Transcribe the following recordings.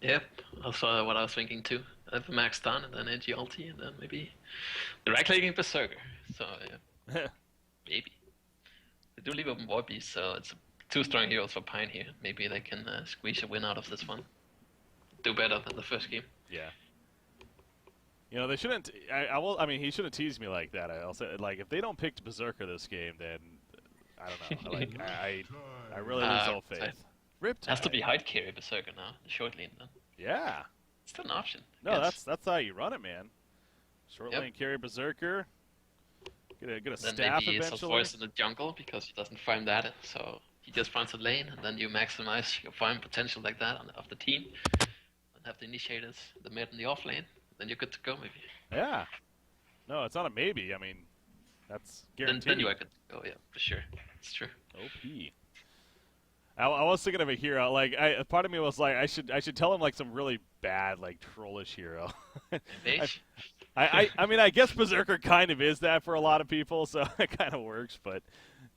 Yep, also what I was thinking too. I have a max stun and then edgy ulti and then maybe the right clicking berserker. So yeah, maybe. They do leave open war beast, so it's two strong heroes for Pine here. Maybe they can squeeze a win out of this one. Do better than the first game. Yeah. You know, they shouldn't. I mean, he shouldn't tease me like that. I'll say, like, if they don't pick Berserker this game, then I don't know. Like, I really lose all faith. Riptide. Has to be hide carry berserker now. The short lane then. Yeah. It's still an option. No, that's how you run it, man. Short lane carry berserker. Get a then staff maybe eventually. Some voice in the jungle because he doesn't farm that, so he just farms a lane, and then you maximize your farm potential like that of the team, and have the initiators, the mid and the off lane. Then you're good to go, maybe. Yeah. No, it's not a maybe. I mean, that's guaranteed. Then you are good to go, yeah, for sure. It's true. OP. I was thinking of a hero. Like, part of me was like, I should tell him like some really bad, like trollish hero. I mean, I guess Berserker kind of is that for a lot of people, so it kind of works. But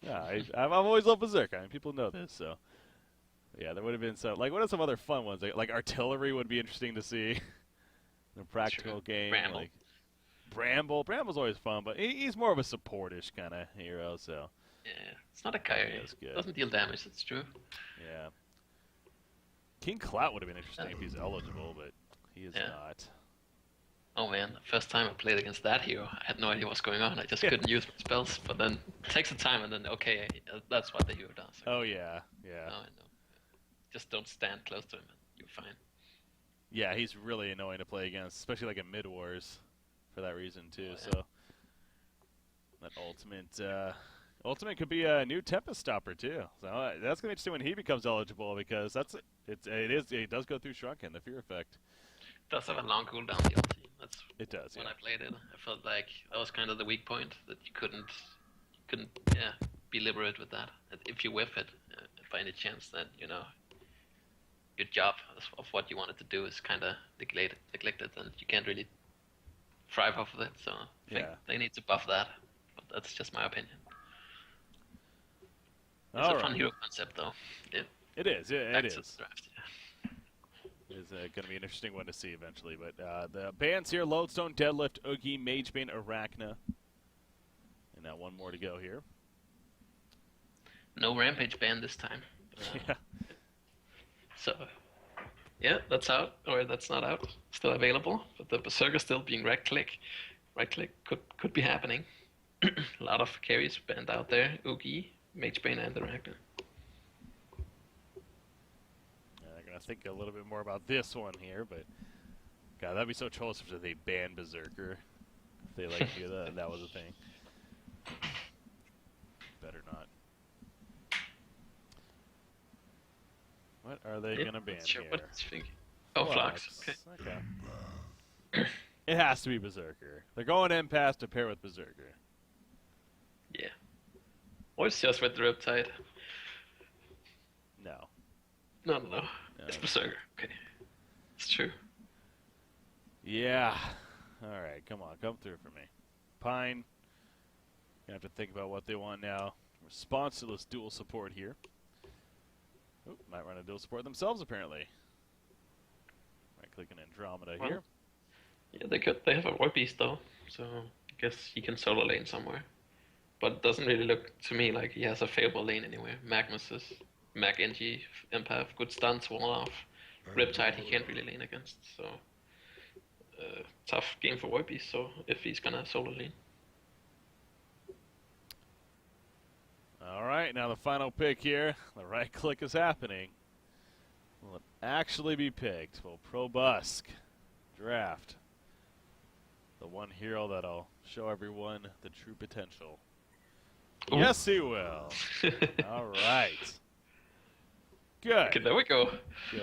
yeah, I've always loved Berserker. I mean, people know this, so yeah, there would have been some. Like, what are some other fun ones? Like artillery would be interesting to see in a practical game. Bramble. Like Bramble's always fun, but he's more of a supportish kind of hero. So yeah, it's not a guy. Doesn't deal damage. That's true. Yeah. King Clout would have been interesting if he's eligible, but he is not. Oh man, the first time I played against that hero, I had no idea what's going on. I just couldn't use my spells, but then it takes some time, and then okay, that's what the hero does. Okay. Oh yeah. Now I know. Just don't stand close to him, and you're fine. Yeah, he's really annoying to play against, especially like in mid wars, for that reason too. So that ultimate could be a new Tempest Stopper too. So that's gonna be interesting when he becomes eligible because it does go through Shrunken, the fear effect. It does have a long cooldown, the ulti. It does. When I played it, I felt like that was kind of the weak point, that you couldn't be liberated with that. If you whiff it, by any chance, then your job of what you wanted to do is kind of neglected, and you can't really thrive off of it. So I think they need to buff that. But that's just my opinion. It's a fun hero concept, though. It is. It is. Draft, Is going to be an interesting one to see eventually. But the bans here: Lodestone, Deadlift, Oogie, Magebane, Arachna. And now one more to go here. No Rampage ban this time. Yeah. So, yeah, that's out. Or that's not out. Still available. But the Berserker still being right-click. Right-click could be happening. A lot of carries banned out there. Oogie, Magebane, and Arachna. I think a little bit more about this one here, but God, that'd be so trollish if they ban Berserker. If they like do that was a thing. Better not. What are they gonna ban sure here? What it's thinking. Oh, Flux. Okay. It has to be Berserker. They're going Empath to pair with Berserker. Yeah. Or it's just with the Riptide. No. No. It's Berserker. Okay. It's true. Yeah. Alright, come on. Come through for me. Pine. Gonna have to think about what they want now. Responseless dual support here. Oop, might run a dual support themselves, apparently. Right, clicking Andromeda here. Yeah, they have a War Beast, though. So, I guess he can solo lane somewhere. But it doesn't really look to me like he has a favorable lane anywhere. Magnuses. Mag NG, Empath, good stunts, wall off. Riptide he can't really lane against, so tough game for Warbeast, so if he's gonna solo lane. Alright, now the final pick here. The right click is happening. Will it actually be picked? Will Probusk draft the one hero that'll show everyone the true potential? Ooh. Yes, he will. Alright. Good. Okay, there we go. Good.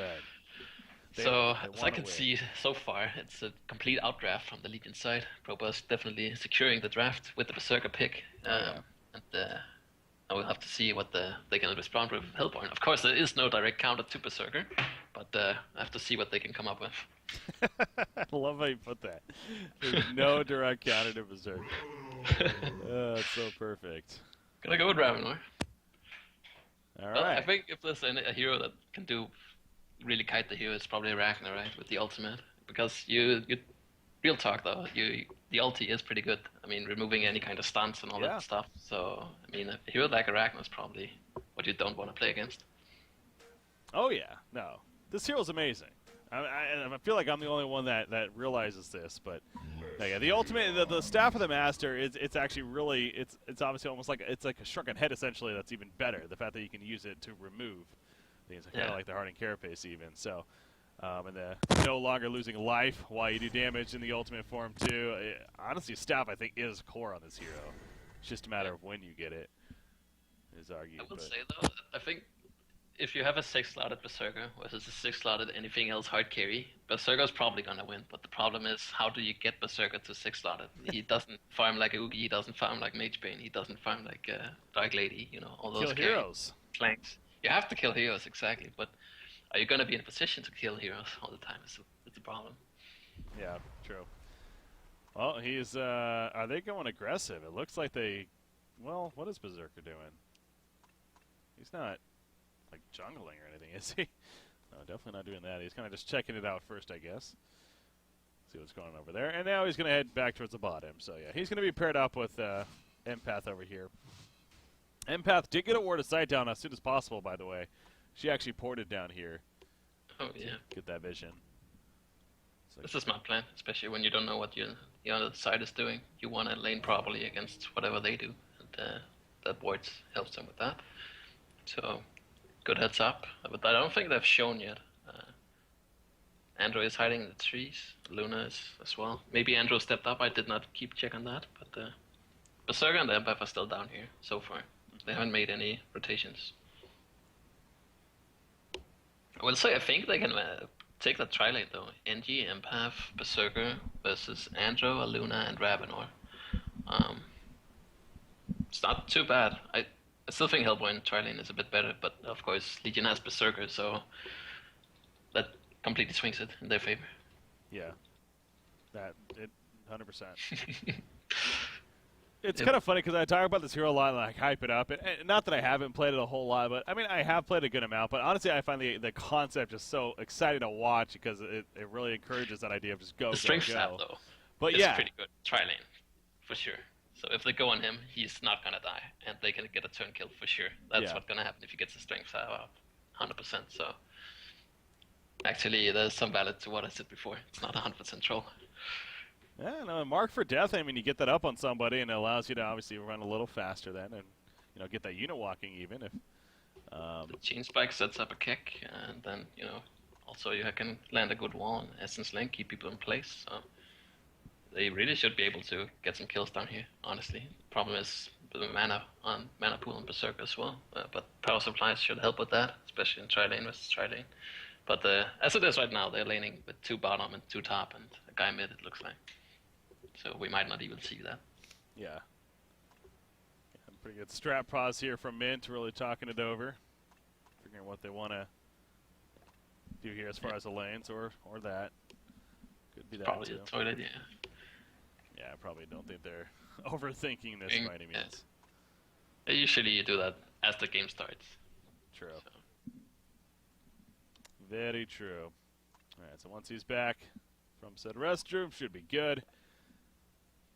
So, as I can see so far, it's a complete outdraft from the Legion side. Probusk definitely securing the draft with the Berserker pick. And I will have to see what they can respond with Hellborn. Of course, there is no direct counter to Berserker, but I have to see what they can come up with. I love how you put that. There's no direct counter to Berserker. That's so perfect. Gonna go with Ravenor. All well, right. I think if there's a hero that can do really kite the hero, it's probably Ragnar, right, with the ultimate. Because real talk though, the ulti is pretty good. I mean, removing any kind of stunts and all that stuff. So, I mean, a hero like a Ragnar is probably what you don't want to play against. Oh yeah, no, this hero's amazing. I feel like I'm the only one that realizes this, but yeah, the ultimate, the staff of the master, it's actually really, it's obviously almost like it's like a shrunken head essentially. That's even better. The fact that you can use it to remove things, kind of like the hardened carapace even. So, and the no longer losing life while you do damage in the ultimate form too. Honestly, staff I think is core on this hero. It's just a matter of when you get it. Is argued. I would say though, I think if you have a 6-slotted Berserker versus a 6-slotted anything else hard carry, Berserker's probably gonna win, but the problem is how do you get Berserker to 6-slotted? He doesn't farm like a Oogie, he doesn't farm like Mage Bane, he doesn't farm like Dark Lady, you know, all those kill heroes. Flanks. You have to kill heroes, exactly, but are you gonna be in a position to kill heroes all the time? It's a problem. Yeah, true. Well, he's, are they going aggressive? It looks like they, well, what is Berserker doing? He's not like jungling or anything, is he? No, definitely not doing that. He's kind of just checking it out first, I guess. See what's going on over there. And now he's going to head back towards the bottom. So, yeah, he's going to be paired up with Empath over here. Empath did get a Ward of Sight down as soon as possible, by the way. She actually ported down here. Oh, yeah. Get that vision. So this is my plan, especially when you don't know what the other side is doing. You want to lane properly against whatever they do. And that Ward helps them with that. So, good heads up. But I don't think they've shown yet. Andrew is hiding in the trees. Luna is as well. Maybe Andrew stepped up. I did not keep check on that. But Berserker and the Empath are still down here so far. They haven't made any rotations. I will say I think they can take that tri-lane though. NG, Empath, Berserker versus Andrew, Luna, and Ravenor. It's not too bad. I still think Hellboy in tri-lane is a bit better, but of course Legion has Berserker, so that completely swings it in their favor. Yeah, that it 100%. It's kind of funny because I talk about this hero a lot and like hype it up, and not that I haven't played it a whole lot, but I mean I have played a good amount. But honestly, I find the concept just so exciting to watch because it really encourages that idea of just go. The strength stat though, but is yeah, pretty good tri-lane for sure. So if they go on him, he's not gonna die, and they can get a turn kill for sure. That's what's gonna happen if he gets the strength stat up, 100%. So actually, there's some valid to what I said before. It's not 100% troll. Yeah, no, mark for death. I mean, you get that up on somebody, and it allows you to obviously run a little faster then, and get that unit walking even if. The chain spike sets up a kick, and then also you can land a good wall and essence link, keep people in place. So they really should be able to get some kills down here. Honestly, problem is the mana pool and Berserker as well. But power supplies should help with that, especially in tri-lane versus tri-lane. But as it is right now, they're laning with 2 bottom and 2 top, and a guy mid. It looks like. So we might not even see that. Yeah. Pretty good strat pause here from Mint, really talking it over. Figuring what they want to do here as far as the lanes or that. Could be that probably too. a toilet, yeah. Yeah, I probably don't think they're overthinking this by any means. Yeah. Usually you do that as the game starts. True. So. Very true. Alright, so once he's back from said restroom, should be good.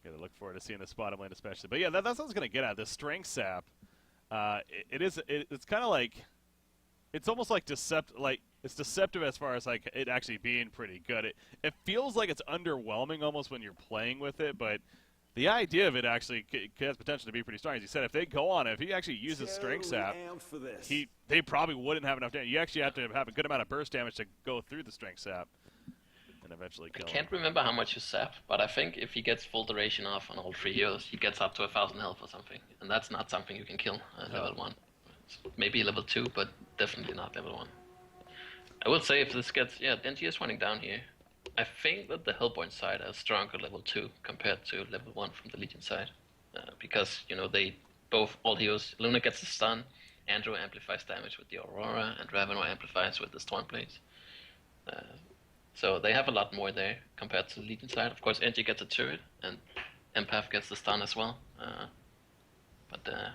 Gotta look forward to seeing this bottom lane especially. But yeah, that's what I was gonna get at. This strength sap, it's kind of like, it's almost like it's deceptive as far as like it actually being pretty good. It feels like it's underwhelming almost when you're playing with it, but the idea of it actually has potential to be pretty strong. As you said, if they go on it, if he actually uses strength sap, they probably wouldn't have enough damage. You actually have to have a good amount of burst damage to go through the strength sap. Eventually kill I can't remember how much you sap, but I think if he gets full duration off on all 3 heroes, he gets up to 1,000 health or something, and that's not something you can kill level 1. Maybe level 2, but definitely not level 1. I would say if this gets, Denji is running down here. I think that the Hellbourne side has stronger level 2 compared to level 1 from the Legion side, because they both all heroes. Luna gets the stun, Andrew amplifies damage with the Aurora, and Ravenor amplifies with the Stormblades. So they have a lot more there compared to the Legion side. Of course, NG gets a turret, and Empath gets the stun as well. But I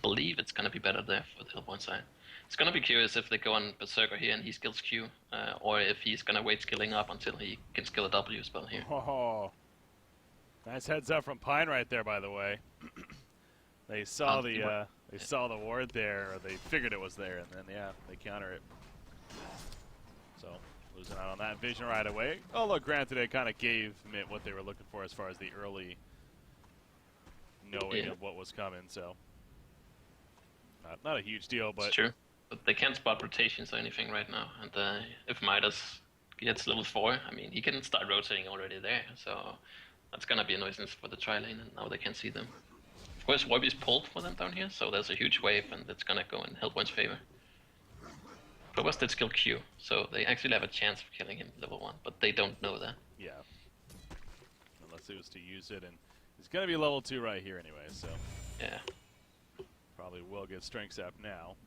believe it's going to be better there for the Hellbourne side. It's gonna be curious if they go on Berserker here and he skills Q, or if he's gonna wait skilling up until he can skill a W spell here. Oh, nice heads up from Pine right there, by the way. They saw saw the ward there, or they figured it was there, and then yeah, they counter it. So losing out on that vision right away. Although granted, it kind of gave Mint what they were looking for as far as the early knowing of what was coming. So not a huge deal, but it's true. But they can't spot rotations or anything right now, and if Midas gets level 4, I mean he can start rotating already there. So that's gonna be a nuisance for the tri lane, and now they can't see them. Of course, Warby's pulled for them down here, so there's a huge wave, and it's gonna go in Hellborn's favor. Provost did skill Q, so they actually have a chance of killing him level 1, but they don't know that. Yeah. Unless he was to use it, and he's gonna be level 2 right here anyway, so. Yeah. Probably will get strength sap now.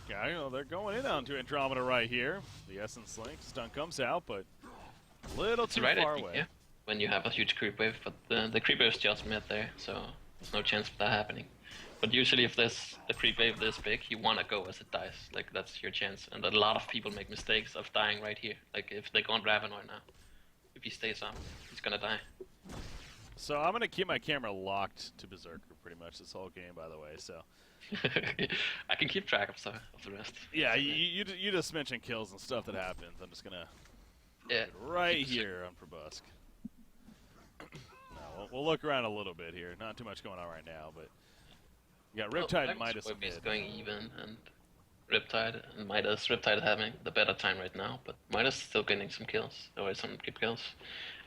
Yeah, you know, they're going in onto Andromeda right here. The Essence Link stun comes out, but a little too far away. Yeah, when you have a huge creep wave, but the creep wave is just met there, so there's no chance of that happening. But usually if there's a creep wave this big, you want to go as it dies. Like, that's your chance. And a lot of people make mistakes of dying right here. Like, if they go on Ravenor now, if he stays up, he's gonna die. So I'm going to keep my camera locked to Berserker pretty much this whole game, by the way, so. I can keep track of the rest. Yeah, you just mentioned kills and stuff that happens. I'm just going to get right here on Probusk. No, we'll look around a little bit here. Not too much going on right now, but you got Riptide and Midas in mid. Going even, and Riptide and Midas. Riptide having the better time right now, but Midas still getting some kills, or some creep kills.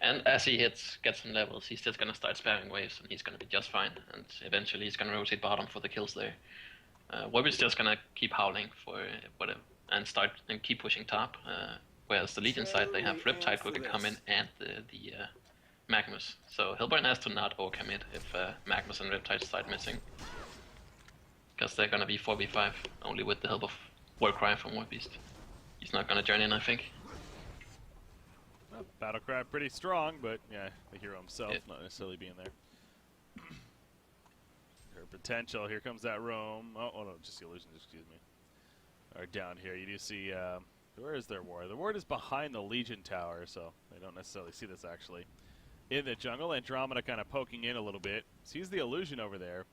And as he gets some levels, he's just gonna start spamming waves, and he's gonna be just fine. And eventually, he's gonna rotate bottom for the kills there. Warby's just gonna keep howling for whatever, and keep pushing top. Whereas the Legion side, they have Riptide who can come in, and the Magnus. So Hellborn has to not overcommit if Magnus and Riptide start missing, because they're gonna be 4v5 only with the help of Warcry from Warbeast. He's not gonna join in, I think. Battlecry pretty strong, but yeah, the hero himself not necessarily being there. Her potential, here comes that roam. Oh no, just the illusions, excuse me. Are down here, you do see, where is their ward? The ward is behind the Legion tower, so they don't necessarily see this actually. In the jungle, Andromeda kind of poking in a little bit. Sees the illusion over there.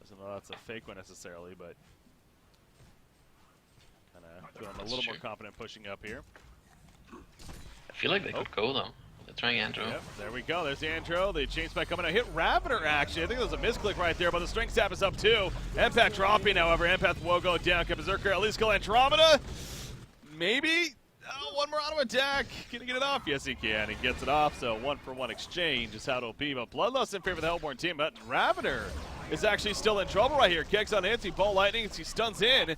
Doesn't know that's a fake one necessarily, but kind of feeling a little more confident pushing up here. I feel like they could go though. They're trying Andro. Yep, there we go. There's the Andro. The chain spike coming out. Hit Ravener actually. I think there was a misclick right there, but the strength sap is up too. Empath dropping, however. Empath will go down. Can Berserker at least kill Andromeda? Maybe. Oh, one more auto attack. Can he get it off? Yes, he can. He gets it off. So 1-for-1 exchange is how it'll be. But Bloodlust in favor of the Hellborn team. But Ravener is actually still in trouble right here. Keks on hits. He Bolt Lightning as he stuns in.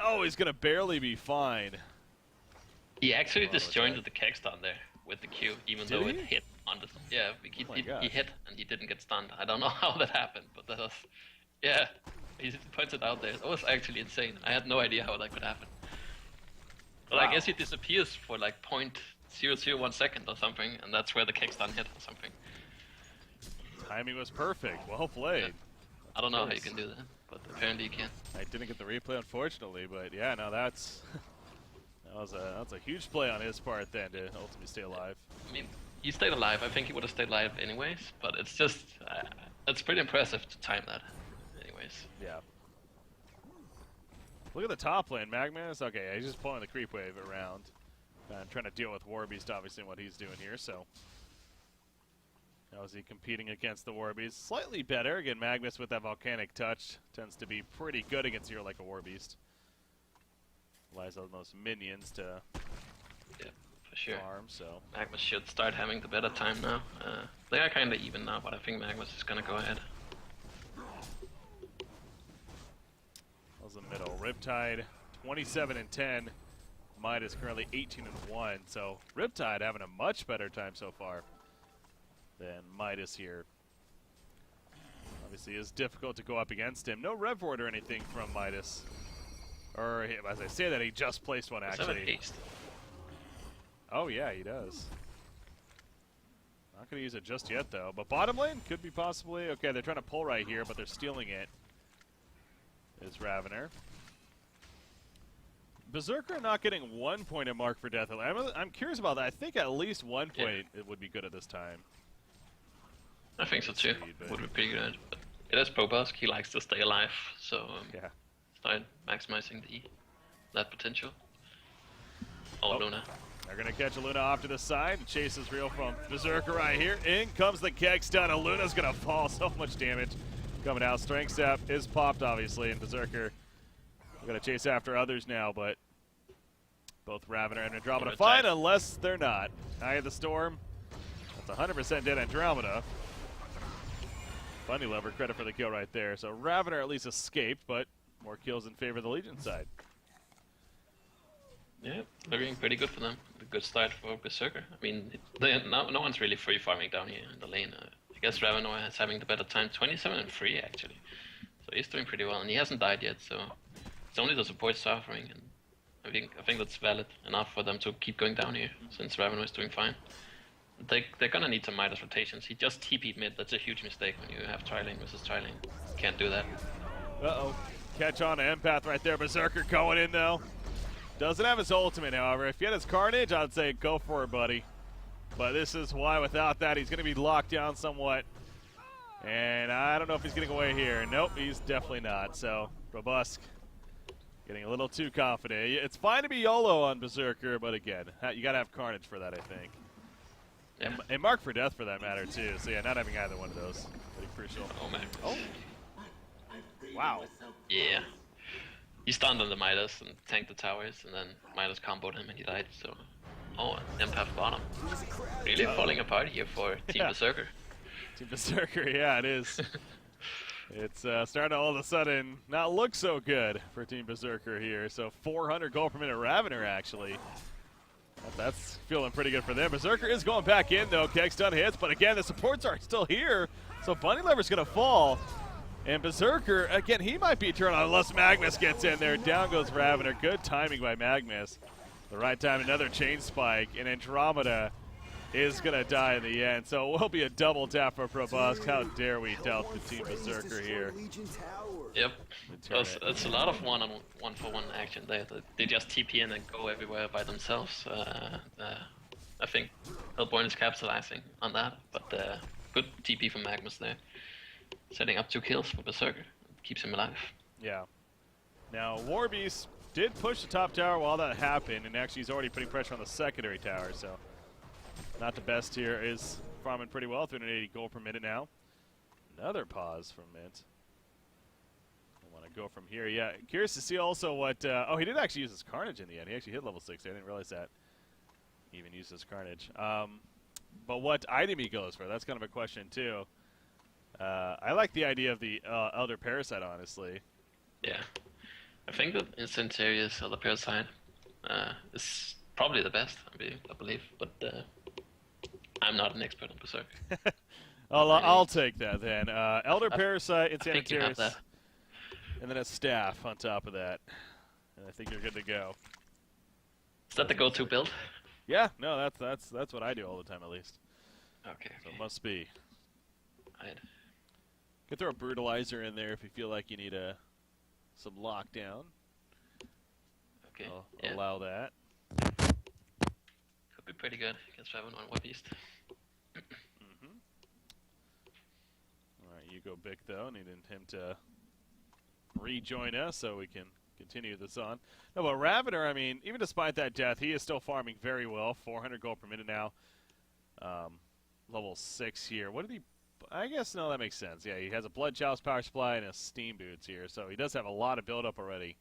Oh, he's going to barely be fine. He actually disjointed the Keks down there with the Q, even though it hit on the... Yeah, he hit and he didn't get stunned. I don't know how that happened, but that was... Yeah, he puts it out there. That was actually insane. I had no idea how that could happen. But I guess he disappears for like 0.001 second or something, and that's where the kickstun hit or something. Timing was perfect. Well played. Yeah. I don't know how you can do that, but apparently you can. I didn't get the replay, unfortunately, but yeah, no, that's that's a huge play on his part then to ultimately stay alive. I mean, he stayed alive. I think he would have stayed alive anyways, but it's just it's pretty impressive to time that. Anyways. Yeah. Look at the top lane, Magmanus. Okay, he's just pulling the creep wave around and trying to deal with Warbeast, obviously, what he's doing here. So, how is he competing against the Warbeast? Slightly better. Again, Magnus with that volcanic touch tends to be pretty good against a hero like a Warbeast. Relies on those minions to for sure. farm. So Magnus should start having the better time now. They are kind of even now, but I think Magnus is gonna go ahead. The middle. Riptide 27-10. Midas currently 18-1. So Riptide having a much better time so far than Midas here. Obviously, it's difficult to go up against him. No rev ward or anything from Midas. Or as I say that, he just placed one actually. Oh yeah, he does. Not gonna use it just yet though. But bottom lane could be possibly okay. They're trying to pull right here, but they're stealing it. Is Ravener. Berserker not getting 1 point at Mark for Death. I'm curious about that. I think at least 1 point it would be good at this time. I think so too. Would be pretty good. But it is Probusk. He likes to stay alive, so start maximizing that potential. Oh, Luna. They're going to catch a Luna off to the side. The chase is real from Berserker right here. In comes the keg stun. Luna's going to fall. So much damage coming out. Strength Step is popped, obviously, and Berserker going to chase after others now, but both Ravener and Andromeda fine, unless they're not. Eye of the Storm. That's 100% dead Andromeda. Bunny Lover, credit for the kill right there. So Ravener at least escaped, but more kills in favor of the Legion side. Yeah, looking pretty good for them. A good start for Berserker. I mean, no one's really free farming down here in the lane. I guess Ravener is having the better time. 27 and 3 actually. So he's doing pretty well, and he hasn't died yet, so it's only the support suffering, and I think that's valid enough for them to keep going down here, since Ravener is doing fine. They're gonna need some Midas rotations. He just TP'd mid. That's a huge mistake when you have tri-lane versus tri-lane. Can't do that. Uh-oh. Catch on to Empath right there. Berserker going in, though. Doesn't have his ultimate, however. If he had his Carnage, I'd say go for it, buddy. But this is why without that, he's going to be locked down somewhat. And I don't know if he's getting away here. Nope, he's definitely not. So, Probusk getting a little too confident. It's fine to be YOLO on Berserker, but again, you got to have Carnage for that, I think. Yeah. And Mark for Death for that matter, too. So, yeah, not having either one of those. Pretty crucial. Oh, man. Oh. Wow. Yeah. He stunned on the Midas and tanked the towers, and then Midas comboed him and he died, so... Oh, Empath bottom. Really falling apart here for Team Berserker. Team Berserker, yeah, it is. It's starting to all of a sudden not look so good for Team Berserker here. So 400 gold per minute Ravener, actually. That's feeling pretty good for them. Berserker is going back in, though. Keg stun hits, but again, the supports are still here. So Bunny Lover's going to fall. And Berserker, again, he might be turned on unless Magnus gets in there. Down goes Ravener. Good timing by Magnus. The right time, another chain spike, and Andromeda is going to die in the end. So it will be a double tap for Probusk. How dare we doubt the Team Berserker here. Yep. It's a lot of one-for-one action there. They just TP in and go everywhere by themselves. I think Hellborn is capitalizing on that, but good TP from Magnus there. Setting up 2 kills for Berserker. Keeps him alive. Yeah. Now, Warbeast did push the top tower while that happened, and actually he's already putting pressure on the secondary tower, so not the best here. Is farming pretty well, 380 gold per minute now. Another pause from Mint. I want to go from here. Yeah, curious to see also what... oh, he did actually use his Carnage in the end. He actually hit level 60. I didn't realize that. He even used his Carnage. But what item he goes for, that's kind of a question, too. I like the idea of the Elder Parasite, honestly. Yeah. I think that Incendiarius Elder Parasite is probably the best, I believe, but I'm not an expert on Berserk. I'll take that then. Elder Parasite, Incendiarius, and then a staff on top of that. And I think you're good to go. Is that the go-to build? Yeah, no, that's what I do all the time at least. Okay. So it must be. Right. You could throw a Brutalizer in there if you feel like you need some lockdown. Okay. I'll allow that. Could be pretty good against Raven on Warbeast. Alright, you go big though. Needing him to rejoin us so we can continue this on. No, but Ravener, I mean, even despite that death, he is still farming very well. 400 gold per minute now. Level 6 here. What did he... I guess, no, that makes sense. Yeah, he has a Blood Chalice Power Supply and a Steam Boots here, so he does have a lot of build-up already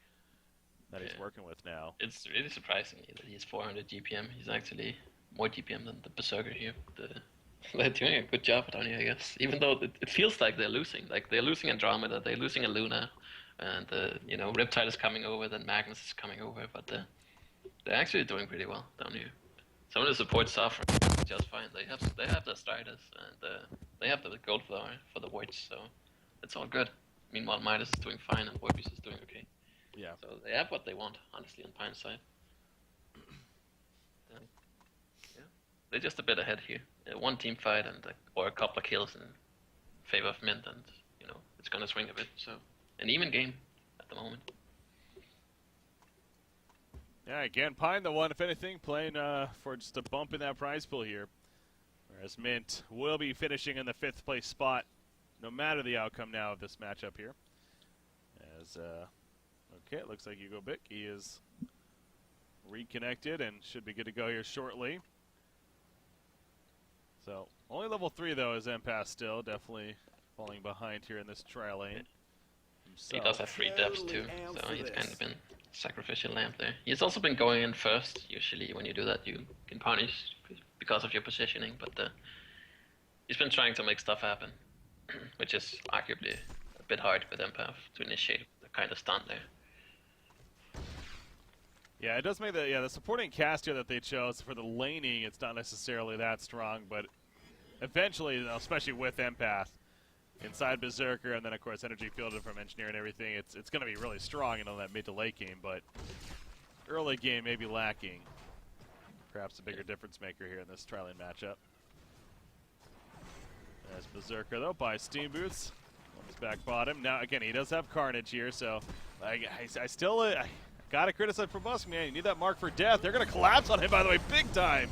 that he's working with now. It's really surprising that he's 400 GPM. He's actually more GPM than the Berserker here. They're doing a good job down here, I guess. Even though it feels like they're losing. Like, they're losing Andromeda, they're losing a Luna, and, you know, Riptide is coming over, then Magnus is coming over, but they're actually doing pretty well down here. Some of the supports suffer just fine. They have the starters, and they have the gold flower for the wards, so it's all good. Meanwhile, Midas is doing fine, and Warbeast is doing okay. Yeah. So they have what they want, honestly, on Pine's side. Yeah, they're just a bit ahead here. One team fight or a couple of kills in favor of Mint, and you know it's gonna swing a bit. So an even game at the moment. Yeah, again, PinE the one, if anything, playing for just a bump in that prize pool here. Whereas Mint will be finishing in the 5th place spot, no matter the outcome now of this matchup here. As, okay, it looks like Hugo Bick, he is reconnected and should be good to go here shortly. So, only level 3 though is Empath still, definitely falling behind here in this trial lane. He does have 3 depths too, so he's kind of been sacrificial lamb there. He's also been going in first. Usually when you do that you can punish because of your positioning, but he's been trying to make stuff happen, which is arguably a bit hard with Empath to initiate the kind of stunt there. Yeah, it does make the supporting cast here that they chose for the laning, it's not necessarily that strong, but eventually, especially with Empath, inside Berserker, and then of course energy fielded from Engineer and everything, it's going to be really strong in that mid to late game, but early game may be lacking. Perhaps a bigger difference maker here in this trialing matchup. As Berserker though buys Steam Boots on his back bottom. Now again, he does have Carnage here, so I still gotta criticize Probusk, man. You need that mark for death. They're gonna collapse on him, by the way, big time.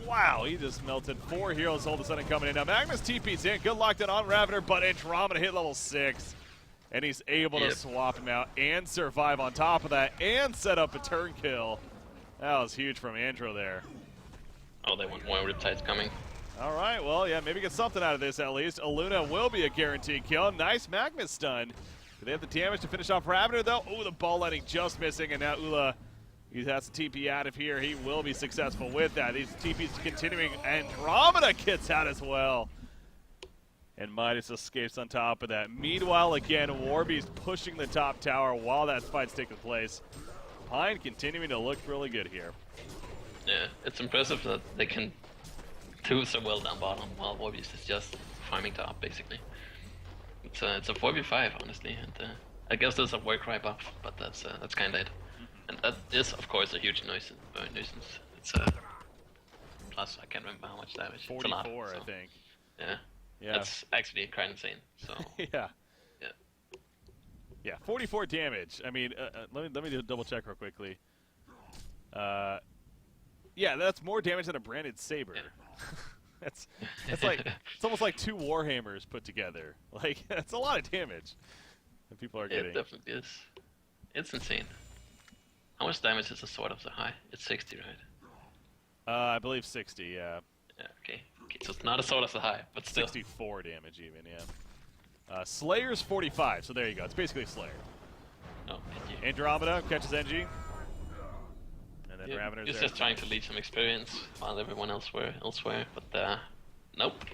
Wow, he just melted. 4 heroes hold the sun coming in. Now Magnus TP's in. Good lockdown on Ravender, but Andromeda hit level 6. And he's able to swap him out and survive on top of that and set up a turn kill. That was huge from Andro there. Oh, they want more Riptides coming. All right, well, yeah, maybe get something out of this at least. Aluna will be a guaranteed kill. Nice Magnus stun. Do they have the damage to finish off Ravender, though? Oh, the ball lighting just missing, and now Ula, he has to TP out of here. He will be successful with that. These TPs continuing. Andromeda gets out as well. And Midas escapes on top of that. Meanwhile, again, Warby's pushing the top tower while that fight's taking place. PinE continuing to look really good here. Yeah, it's impressive that they can do so well down bottom while Warby's is just farming top, basically. It's a 4v5, honestly, and I guess there's a Warcry buff, but that's kind of it. And that is, of course, a huge nuisance. It's plus I can't remember how much damage. 44, it's a lot, so. I think. Yeah. Yeah. That's actually kind of insane. So. Yeah. Yeah, 44 damage. I mean, let me double check real quickly. Yeah, that's more damage than a branded saber. Yeah. it's like it's almost like 2 Warhammers put together. Like that's a lot of damage that people are getting. It definitely is. It's insane. How much damage is a sword of the high? It's 60, right? I believe 60. Yeah. Yeah. Okay. So it's not a sword of the high, but still. 64 damage even. Yeah. Slayer's 45, so there you go. It's basically Slayer. Oh, NG. Andromeda catches NG. And then Ravener's He's there. just trying to lead some experience while everyone else were elsewhere, but nope.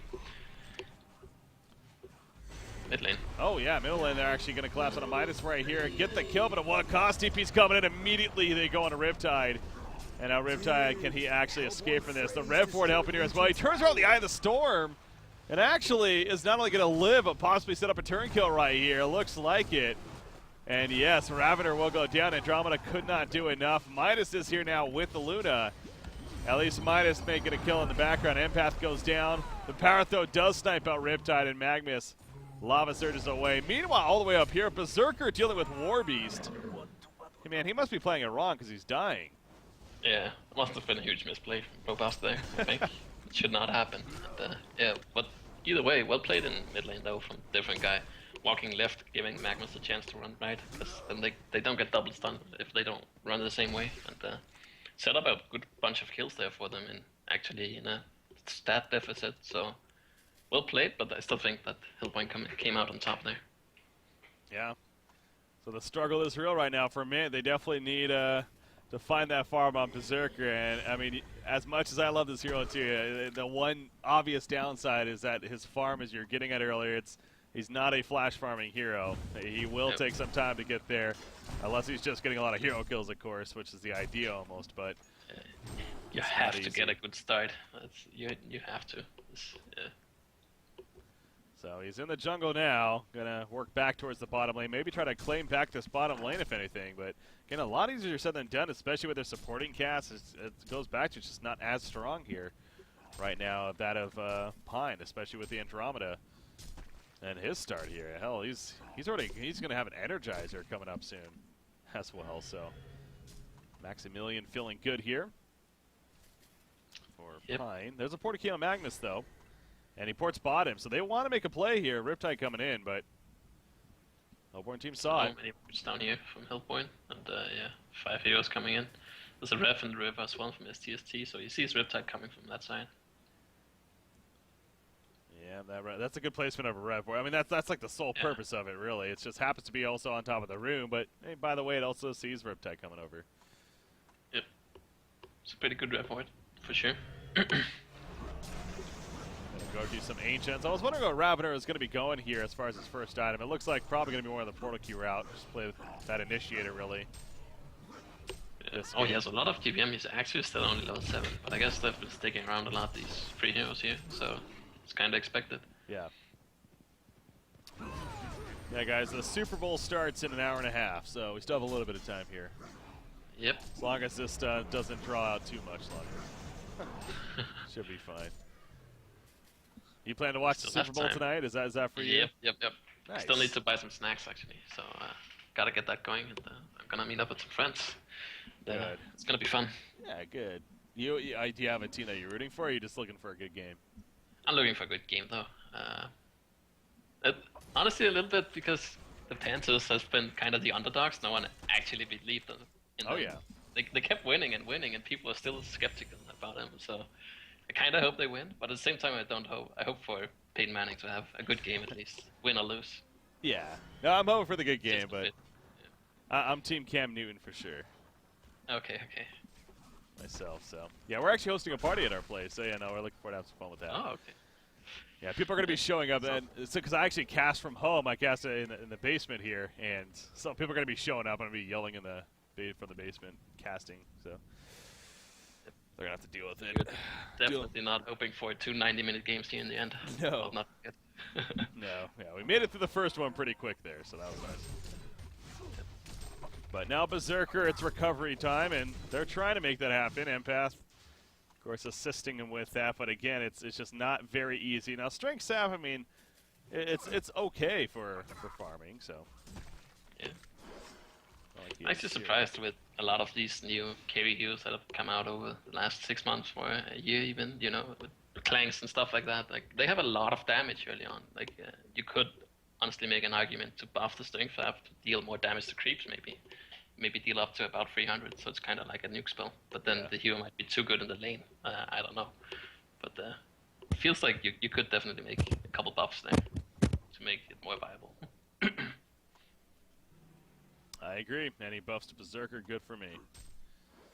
Mid lane. Oh yeah, middle lane they're actually going to collapse on a Midas right here. Get the kill, but at what cost? TP's coming in immediately. They go on a Riptide. And now Riptide, can he actually escape from this? The Rev Ford helping here as well. He turns around the Eye of the Storm. And actually is not only going to live, but possibly set up a turn kill right here. Looks like it. And yes, Ravener will go down. Andromeda could not do enough. Midas is here now with the Luna. At least Midas making a kill in the background. Empath goes down. The power throw does snipe out Riptide, and Magnus lava surges away. Meanwhile, all the way up here, Berserker dealing with Warbeast. Hey man, he must be playing it wrong because he's dying. Yeah, it must have been a huge misplay from Robust there, I think. It should not happen. And, yeah, but either way, well played in mid lane though from different guy. Walking left, giving Magnus a chance to run right, because then they don't get double stunned if they don't run the same way. And set up a good bunch of kills there for them, and actually in a stat deficit. So well played, but I still think that Hillpoint came out on top there. Yeah. So the struggle is real right now for Mint. They definitely need to find that farm on Berserker. And I mean, as much as I love this hero too, the one obvious downside is that his farm, as you're getting at earlier, he's not a flash farming hero. He will take some time to get there, unless he's just getting a lot of hero kills, of course, which is the idea almost. But you have to get a good start. You have to. So he's in the jungle now, gonna work back towards the bottom lane, maybe try to claim back this bottom lane if anything, but again, a lot easier said than done, especially with their supporting cast. It goes back to just not as strong here right now, that of PinE, especially with the Andromeda and his start here. Hell, he's gonna have an Energizer coming up soon as well, so Maximilian feeling good here for Yep. Pine. There's a porta key on Magnus, though. And he ports bottom, so they want to make a play here. Riptide coming in, but Hellborn team saw it. Many ports down here from Hellborn, and yeah, 5 heroes coming in. There's a ref in the river as well from STST, so you see his Riptide coming from that side. Yeah, that's a good placement of a ref. I mean, that's like the sole purpose of it, really. It just happens to be also on top of the room, but hey, by the way, it also sees Riptide coming over. Yep. It's a pretty good ref for it, for sure. Go do some Ancients. I was wondering what Ravener is going to be going here as far as his first item. It looks like probably going to be more of the portal key route. Just play that initiator, really. Yeah. Oh, he has a lot of GPM. He's actually still only level 7, but I guess they've been sticking around a lot, these 3 heroes here, so it's kind of expected. Yeah. Yeah, guys, the Super Bowl starts in an hour and a half, so we still have a little bit of time here. Yep. As long as this doesn't draw out too much longer. Should be fine. You plan to watch the Super Bowl tonight? Is that for you? Yep. Nice. Still need to buy some snacks, actually, so gotta get that going. And, I'm gonna meet up with some friends. Good. It's gonna be fun. Yeah, good. Do you have a team that you're rooting for, or are you just looking for a good game? I'm looking for a good game, though. Honestly, a little bit because the Panthers has been kind of the underdogs. No one actually believed them. Oh, yeah. They kept winning, and people are still skeptical about them. So I kind of hope they win, but at the same time, I don't hope. I hope for Peyton Manning to have a good game at least, win or lose. Yeah. No, I'm hoping for the good game, Just but I'm Team Cam Newton for sure. Okay. Myself, so yeah, we're actually hosting a party at our place. So yeah, no, we're looking forward to having some fun with that. Oh, okay. Yeah, people are going to be showing up, and because I actually cast from home, I cast in the basement here, and so people are going to be showing up and be yelling from the basement casting. So they're going to have to deal with it. Definitely not hoping for 2 90-minute games here in the end. No. Well, not yet. No, yeah, we made it through the first one pretty quick there, so that was nice. But now Berserker, it's recovery time, and they're trying to make that happen. Empath, of course, assisting him with that, but again, it's just not very easy. Now, Strength Sap, I mean, it's okay for farming, so. Yeah. I'm actually surprised with a lot of these new carry heroes that have come out over the last 6 months or a year even, with clanks and stuff like that. Like, they have a lot of damage early on. Like, you could honestly make an argument to buff the Strength Sap to deal more damage to creeps, maybe deal up to about 300, so it's kind of like a nuke spell. But then the hero might be too good in the lane. I don't know. But it feels like you could definitely make a couple buffs there to make it more viable. I agree. Any buffs to Berserker, good for me.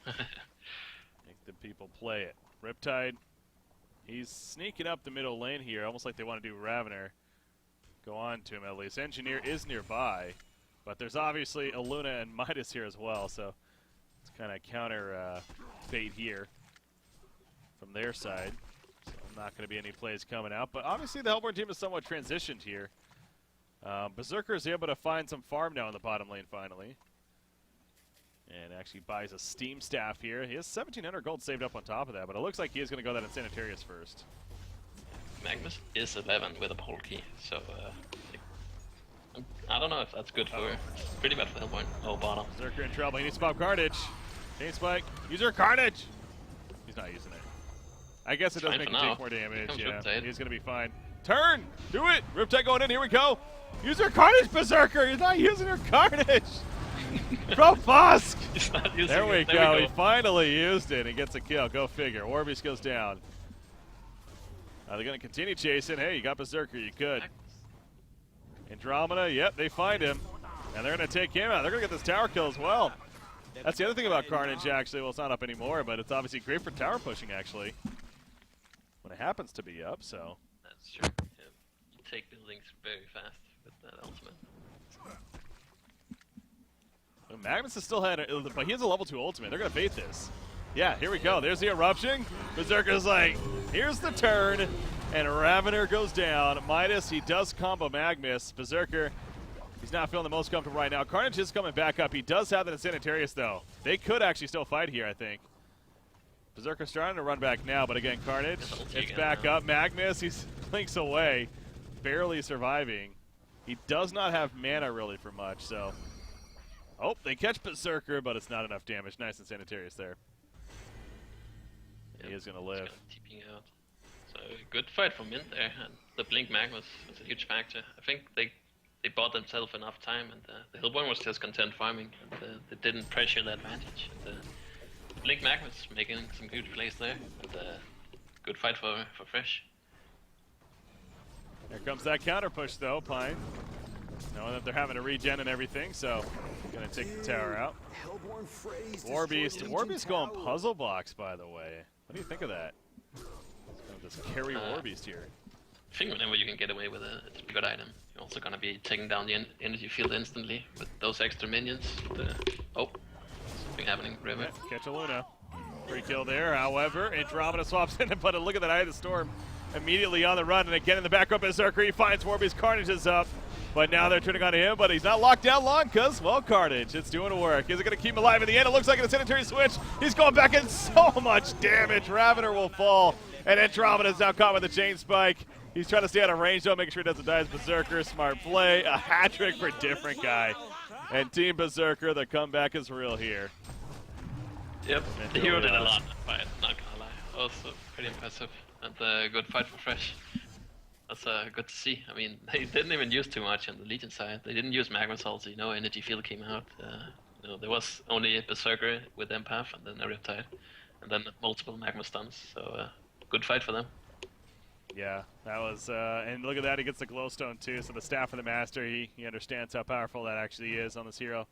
Make the people play it. Riptide, he's sneaking up the middle lane here, almost like they want to do Ravener. Go on to him at least. Engineer is nearby, but there's obviously a Luna and Midas here as well, so it's kind of counter bait here from their side. So not going to be any plays coming out, but obviously the Hellborn team is somewhat transitioned here. Berserker is able to find some farm now in the bottom lane finally, and actually buys a Steam Staff here. He has 1,700 gold saved up on top of that, but it looks like he is going to go that in Sanitarius first. Magnus is 11 with a pole key, so I don't know if that's good for pretty bad for Hellborn. Oh, bottom. Berserker in trouble. He needs to pop Carnage. Chain Spike. User Carnage! He's not using it. I guess it does make him take more damage. Yeah, he's going to be fine. Turn! Do it! Riptide going in. Here we go. User Carnage, Berserker! He's not using her Carnage! Bro, Busk! There we go. He finally used it and gets a kill. Go figure. Orbeez goes down. They're going to continue chasing. Hey, you got Berserker. You could. Andromeda, yep, they find him. And they're going to take him out. They're going to get this tower kill as well. That's the other thing about Carnage, actually. Well, it's not up anymore, but it's obviously great for tower pushing, actually. When it happens to be up, so. That's true. Yeah. You take buildings very fast with that ultimate. Well, Magnus has still had, but he has a level 2 ultimate. They're going to bait this. Yeah, here we go. There's the eruption. Berserker's like, here's the turn. And Ravener goes down. Midas, he does combo Magnus. Berserker, he's not feeling the most comfortable right now. Carnage is coming back up. He does have that in Sanitarius, though. They could actually still fight here, I think. Berserker's trying to run back now, but again, Carnage, it's back up. Magnus, he's blinks away, barely surviving. He does not have mana, really, for much, so Oh, they catch Berserker, but it's not enough damage. Nice and Sanitarius there. Yep, He is going to live. TPing out. So good fight from Mint there, and the Blink Mag was a huge factor. I think they bought themselves enough time, and the Hillborn was just content farming, and they didn't pressure the advantage. And, Blink Mag was making some good plays there, and good fight for Fresh. Here comes that counter push though, Pine. Knowing that they're having to regen and everything, so gonna take the tower out. Warbeast going puzzle box, by the way. What do you think of that? Just carry Warbeast here. I think whenever you can get away with it, it's a good item. You're also gonna be taking down the energy field instantly with those extra minions. Oh, something happening, River. Yeah, catch a Luna. Free kill there, however, Andromeda swaps in, but look at that Eye of the Storm. Immediately on the run, and again in the back up, Berserker, he finds Warbeast. Carnage is up, but now they're turning on him, but he's not locked down long, because, well, Carnage, it's doing work. Is it going to keep him alive in the end? It looks like a sanitary switch. He's going back in, so much damage. Ravener will fall, and Andromeda is now caught with the chain spike. He's trying to stay out of range, though, making sure he doesn't die as Berserker. Smart play, a hat trick for different guy. And Team Berserker, the comeback is real here. Yep, the hero did a lot in that fight, not gonna lie. Also pretty impressive, and a good fight for Fresh. That's good to see. I mean, they didn't even use too much on the Legion side. They didn't use Magma Salty, you know, Energy Field came out. You know, there was only a Berserker with Empath, and then a Riptide, and then multiple Magma Stuns, so good fight for them. Yeah, that was, and look at that, he gets the Glowstone too, so the Staff of the Master, he understands how powerful that actually is on this hero.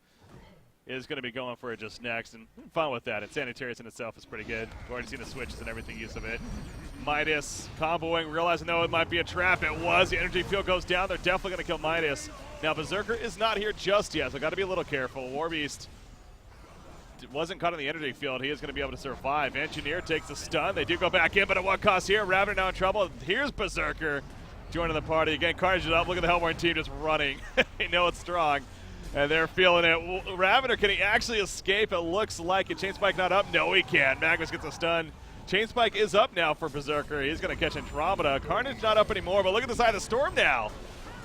Is going to be going for it just next, and fun with that. And Sanitarius in itself is pretty good. We've already seen the switches and everything use of it. Midas comboing, realizing though it might be a trap. It was. The energy field goes down. They're definitely going to kill Midas. Now Berserker is not here just yet, so got to be a little careful. Warbeast wasn't caught in the energy field. He is going to be able to survive. Engineer takes a stun. They do go back in, but at what cost here? Ravener now in trouble. Here's Berserker joining the party again. Carnage it up. Look at the Hellborn team just running. They know it's strong. And they're feeling it. Ravener, can he actually escape? It looks like it. Chain Spike not up. No, he can't. Magnus gets a stun. Chain Spike is up now for Berserker. He's going to catch Andromeda. Carnage not up anymore, but look at the side of the Storm now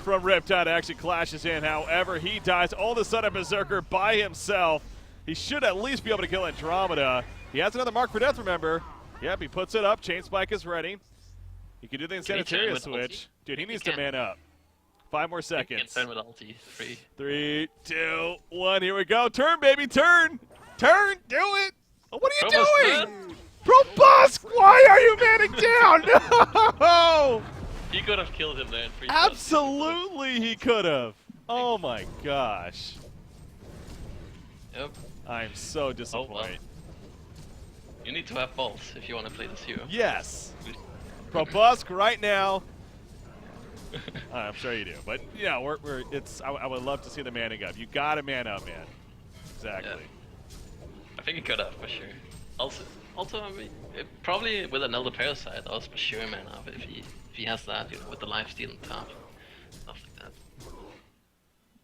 from Riptide. Actually clashes in. However, he dies. All of a sudden, Berserker by himself. He should at least be able to kill Andromeda. He has another mark for death, remember. Yep, he puts it up. Chain Spike is ready. He can do the Insanitarius switch. Dude, he needs to man up. 5 more seconds. Turn with ulti. 3, 2, 1. Here we go. Turn, baby. Turn. Turn. Do it. Oh, what are you doing? Probusk, why are you manning down? No. He could have killed him there in 3 Absolutely, he could have. Oh my gosh. Yep. I'm so disappointed. Oh, well. You need to have balls if you want to play this hero. Yes. Probusk right now. I'm sure you do, but yeah, I would love to see the manning up. You gotta man up, man. Exactly. Yeah. I think he could have for sure. Also, I mean, probably with an Elder Parasite, also for sure man up if he has that, you know, with the lifesteal on top, stuff like that.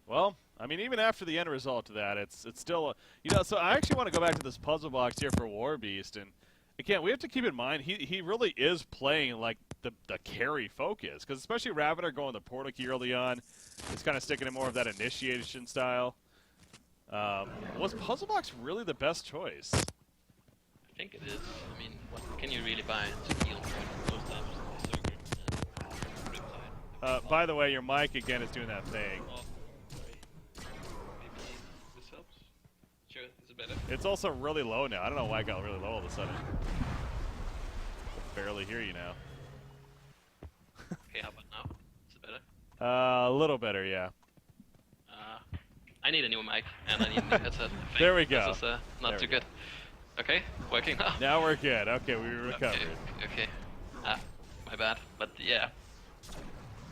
Well, I mean, even after the end result of that, it's still, you know. So I actually want to go back to this puzzle box here for Warbeast, and again, we have to keep in mind he really is playing like the carry focus, because especially Ravener going the portal key early on, it's kind of sticking to more of that initiation style. Was puzzle box really the best choice? I think it is. I mean, what can you really buy to heal those damage to Berserker? By the way, your mic again is doing that thing. Oh, sorry. Maybe this helps. Sure, is it better? It's also really low now. I don't know why it got really low all of a sudden. Barely hear you now. Okay, how about now? Is it better? A little better, yeah. I need a new mic, and I need a new headset. There we go. This is not too good. Okay, working now. Now we're good. Okay, we recovered. Okay. My bad. But yeah,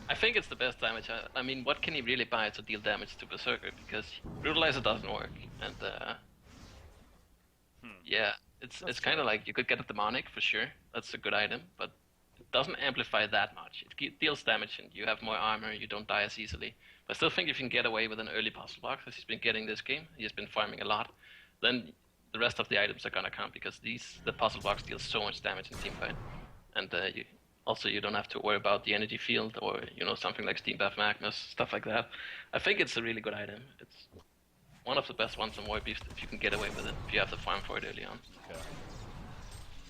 I think it's the best damage. I mean, what can he really buy to deal damage to Berserker? Because Brutalizer doesn't work, and yeah, it's kind of like you could get a Demonic for sure. That's a good item, but it doesn't amplify that much. It deals damage, and you have more armor. You don't die as easily. But I still think if you can get away with an early puzzle box, as he's been getting this game, he has been farming a lot, then the rest of the items are gonna count, because the puzzle box deals so much damage in teamfight, and you don't have to worry about the energy field or something like Steam Buff Magnus, stuff like that. I think it's a really good item. one of the best ones in War Beast if you can get away with it, if you have the farm for it early on. Okay.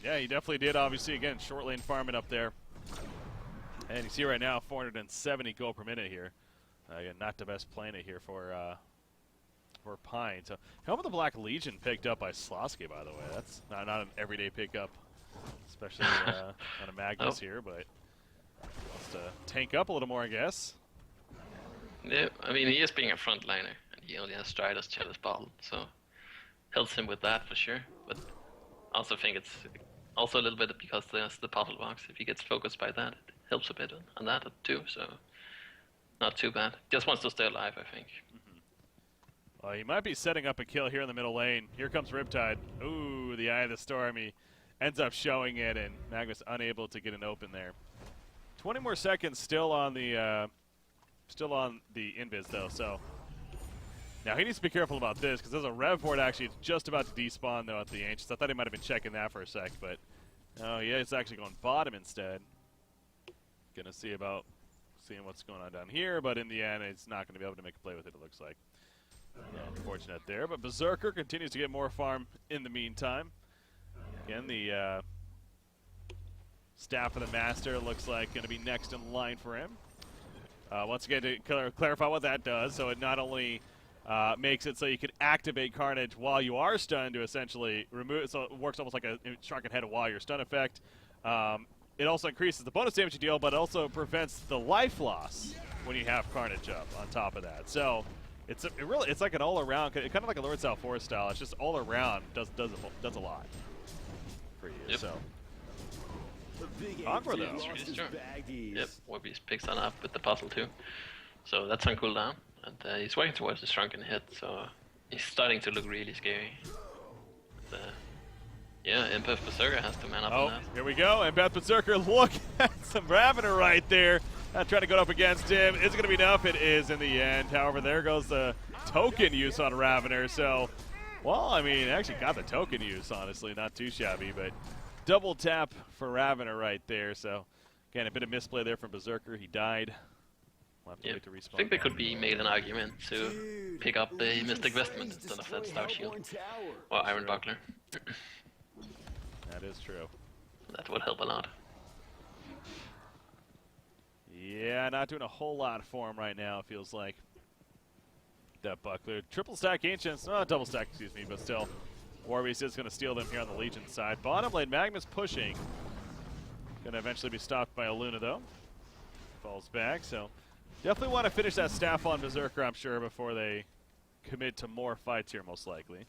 Yeah, he definitely did, obviously. Again, short lane farming up there. And you see right now, 470 gold per minute here. Again, not the best planet here for PinE. So, Helm of the Black Legion picked up by Slosky, by the way. That's not an everyday pickup, especially on a Magnus here, but wants to tank up a little more, I guess. Yeah, I mean, he is being a frontliner, and he only has Striders, Chalice Bottle, so helps him with that for sure. But I also think it's also a little bit because there's the Bottle Box. If he gets focused by that, it helps a bit on that too, so not too bad. Just wants to stay alive, I think. Well, he might be setting up a kill here in the middle lane. Here comes Riptide. Ooh, the Eye of the Storm. He ends up showing it, and Magnus unable to get an open there. 20 more seconds still on the invis though. So now he needs to be careful about this because there's a rev board actually just about to despawn though at the Ancients. I thought he might have been checking that for a sec, but oh yeah, it's actually going bottom instead. Gonna see about seeing what's going on down here, but in the end, it's not going to be able to make a play with it. It looks like. Yeah, unfortunate there, but Berserker continues to get more farm in the meantime. Again, the Staff of the Master looks like going to be next in line for him. Once again, to clarify what that does, so it not only makes it so you can activate Carnage while you are stunned to essentially remove it, so it works almost like a shrunken head while you're stun effect. It also increases the bonus damage you deal, but it also prevents the life loss when you have Carnage up on top of that. So it's like an all-around, kind of like a Lord South Forest style. It's just all around does a lot for you. Yep. So Aqua though. Yep, Warbeast picks that up with the puzzle too. So that's on cooldown, and he's working towards the shrunken hit. So he's starting to look really scary. And, yeah, Empath Berserker has to man up on that. Here we go. Empath Berserker, look at some Ravener right there. Trying to go up against him. Is it going to be enough? It is in the end. However, there goes the token use on Ravener. So, well, I mean, actually got the token use, honestly. Not too shabby, but double tap for Ravener right there. So, again, a bit of misplay there from Berserker. He died. We'll have to wait to respawn. I think there could be made an argument to pick up the Mystic Vestment instead of that Star Shield. Or Iron Buckler. That is true. That would help a lot. Yeah, not doing a whole lot for him right now, it feels like. That Buckler. Triple stack Ancients, double stack, excuse me, but still. Warbeast is going to steal them here on the Legion side. Bottom lane, Magnus pushing. Going to eventually be stopped by Aluna, though. Falls back, so definitely want to finish that staff on Berserker, I'm sure, before they commit to more fights here, most likely.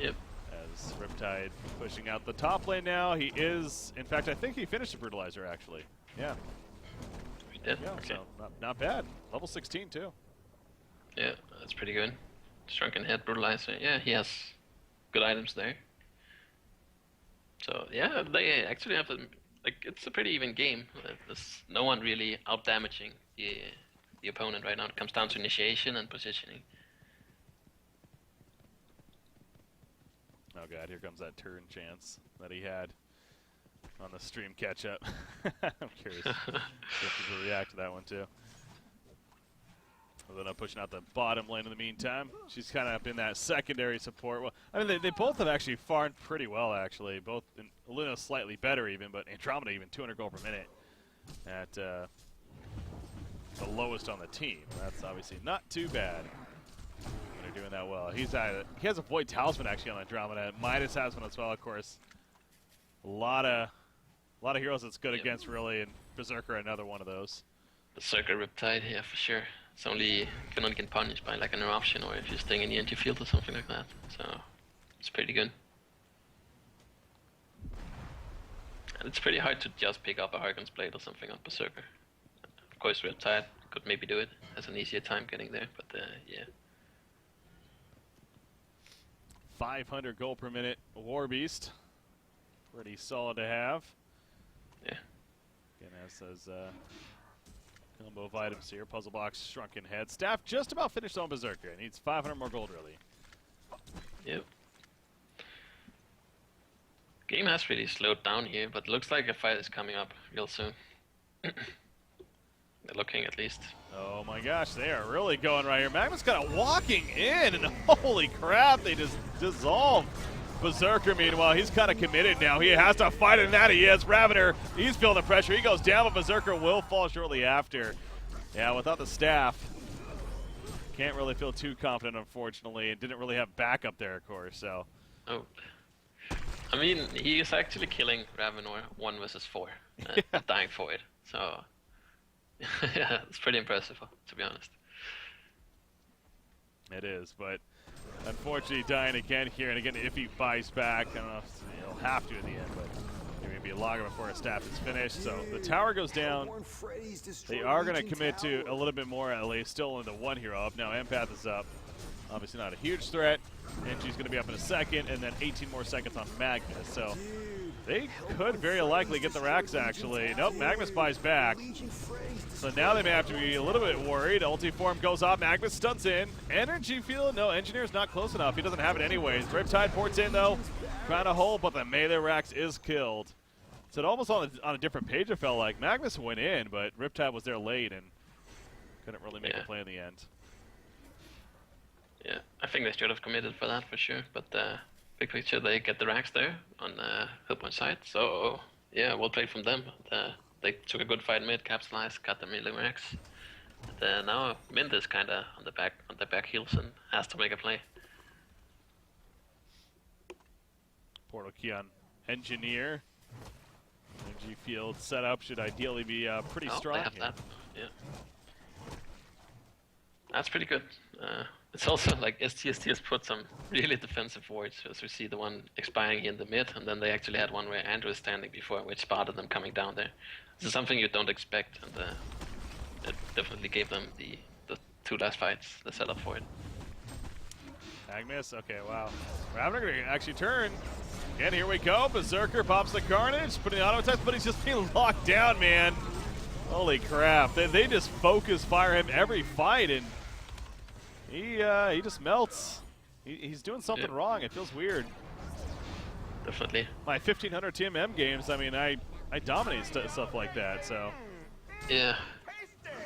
Yep. As Riptide pushing out the top lane now. He is, in fact, I think he finished the Brutalizer, actually. Yeah. He did? Yeah, Okay. so not bad. Level 16, too. Yeah, that's pretty good. Shrunken Head, Brutalizer. Yeah, he has good items there. So, yeah, they actually have it's a pretty even game. There's no one really out-damaging the opponent right now. It comes down to initiation and positioning. Oh god, here comes that turn chance that he had on the stream catch-up. I'm curious if people react to that one too. Well, then I'm pushing out the bottom lane in the meantime. She's kind of in that secondary support. Well, I mean, they both have actually farmed pretty well, actually. Both, Luna's slightly better even, but Andromeda even 200 gold per minute at the lowest on the team. That's obviously not too bad. They're doing that well. He has a Void Talisman actually on Andromeda. Midas has one as well, of course. A lot of heroes that's good against, really, and Berserker another one of those. Berserker Riptide, yeah, for sure. It's only, you can only get punished by like an eruption or if you're staying in the empty field or something like that. So, it's pretty good. And it's pretty hard to just pick up a Harkon's Blade or something on Berserker. Of course, Riptide could maybe do it. Has an easier time getting there, but yeah. 500 gold per minute Warbeast. Pretty solid to have. Yeah. Again, as says combo of items here. Puzzle box, shrunken head. Staff just about finished on Berserker. Needs 500 more gold, really. Yep. Game has really slowed down here, but looks like a fight is coming up real soon. They're looking at least. Oh my gosh, they are really going right here. Magnus kind of walking in, and holy crap, they just dissolve. Berserker, meanwhile, he's kind of committed now. He has to fight in that. He is. Ravener, he's feeling the pressure. He goes down, but Berserker will fall shortly after. Yeah, without the staff, can't really feel too confident, unfortunately, and didn't really have backup there, of course, so. Oh. I mean, he is actually killing Ravenor 1 versus 4, and dying for it, so. Yeah, it's pretty impressive, to be honest. It is, but unfortunately dying again here, and again, if he buys back, I don't know if he'll have to in the end, but maybe it'll be longer before his staff is finished. So the tower goes down. They are going to commit to a little bit more, at least. Still only the 1 hero up. Now Empath is up. Obviously not a huge threat, and she's going to be up in a second, and then 18 more seconds on Magnus. So they could very likely get the racks, actually. Nope, Magnus buys back. So now they may have to be a little bit worried. Ulti form goes off. Magnus stunts in. Energy field. No, Engineer's not close enough. He doesn't have it anyways. Riptide ports in, though. Trying to hold, but the melee Rax is killed. So it almost on a different page, it felt like. Magnus went in, but Riptide was there late and couldn't really make a play in the end. Yeah, I think they should have committed for that for sure. But big picture, they get the Rax there on the Hillpoint side. So, yeah, well played from them. They took a good fight mid, capitalized, got the melee Rax. But now Mint is kind of on the back heels and has to make a play. Portal key on Engineer. Energy field setup should ideally be pretty strong. They have that. Yeah. That's pretty good. It's also like STST has put some really defensive wards, as we see the one expiring in the mid, and then they actually had one where Andrew was standing before, which spotted them coming down there. This is something you don't expect, and it definitely gave them the 2 last fights, the setup for it. Magnus, okay, wow. Ravener gonna actually turn. Again, here we go. Berserker pops the Carnage, putting the auto attacks, but he's just being locked down, man. Holy crap. They just focus fire him every fight, and he just melts. He's doing something wrong. It feels weird. Definitely. My 1500 TMM games, I mean, I dominate stuff like that, so. Yeah.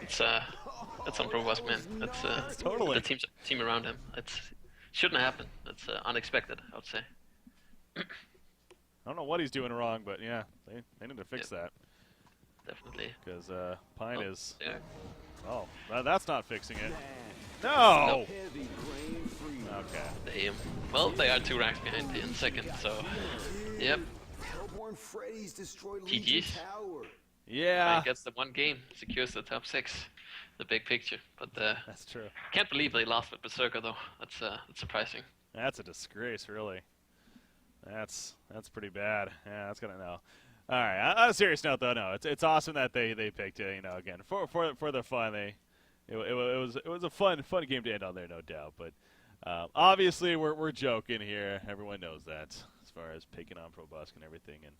It's on Provost, man. That's totally. The team around him. Shouldn't happen. It's unexpected, I would say. I don't know what he's doing wrong, but yeah, they need to fix that. Definitely. Because PinE is. Yeah. Oh, that's not fixing it. No! Okay. Well, they are 2 ranks behind in second, so. Yep. GG's. Yeah. Gets the 1 game, secures the top 6. The big picture, but that's true. Can't believe they lost with Berserker though. That's surprising. That's a disgrace, really. That's pretty bad. Yeah, that's gonna know. All right. On a serious note, though, no, it's awesome that they picked it. You know, again for the fun. It was a fun game to end on there, no doubt. But obviously we're joking here. Everyone knows that as far as picking on ProBusk and everything and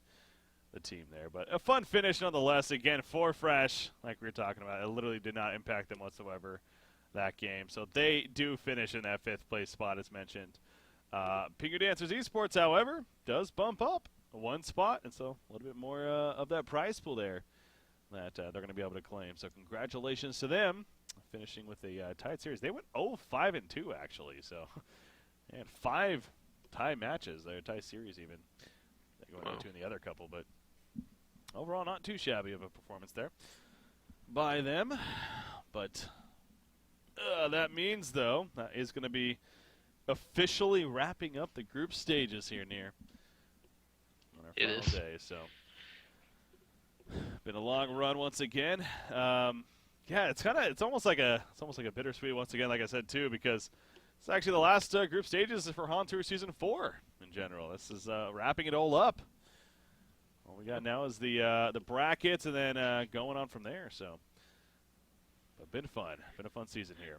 the team there. But a fun finish nonetheless. Again, 4 fresh, like we were talking about. It literally did not impact them whatsoever that game. So they do finish in that 5th place spot as mentioned. PinE Dancers Esports, however, does bump up 1 spot, and so a little bit more of that prize pool there that they're going to be able to claim. So congratulations to them, finishing with a tied series. They went 0-5-2 actually, so they had 5 tie matches. They're tie series even. They're going into in the other couple, but overall not too shabby of a performance there by them. But that means, though, that is going to be officially wrapping up the group stages here near on our final day. So been a long run once again. Yeah, it's almost like a bittersweet once again, like I said too, because it's actually the last group stages for Hon Tour Season 4 in general. This is wrapping it all up. All we got now is the brackets and then going on from there. So, but been a fun season here.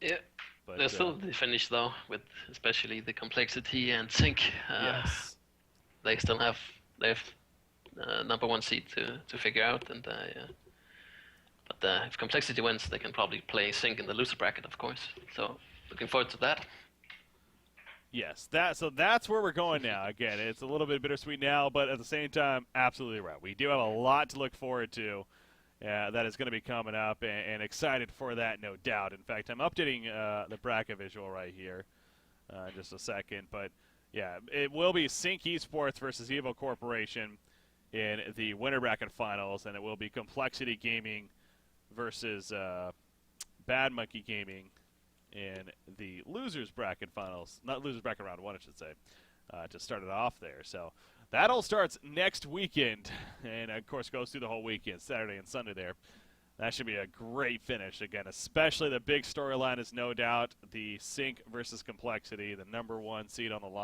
Yeah. But they're still the finish though, with especially the complexity and sync. Yes. They still have number 1 seed to figure out, and but if complexity wins, they can probably play sync in the loser bracket, of course. So looking forward to that. Yes, so that's where we're going now. Again, it's a little bit bittersweet now, but at the same time, absolutely right. We do have a lot to look forward to that is going to be coming up, and excited for that, no doubt. In fact, I'm updating the bracket visual right here in just a second. But, yeah, it will be Sync Esports versus Evo Corporation in the winter bracket finals, and it will be Complexity Gaming versus Bad Monkey Gaming in the losers bracket finals. Not losers bracket round 1, I should say, to start it off there. So that all starts next weekend, and of course goes through the whole weekend, Saturday and Sunday there. That should be a great finish again, especially the big storyline is no doubt the Sync versus Complexity, the #1 seed on the line.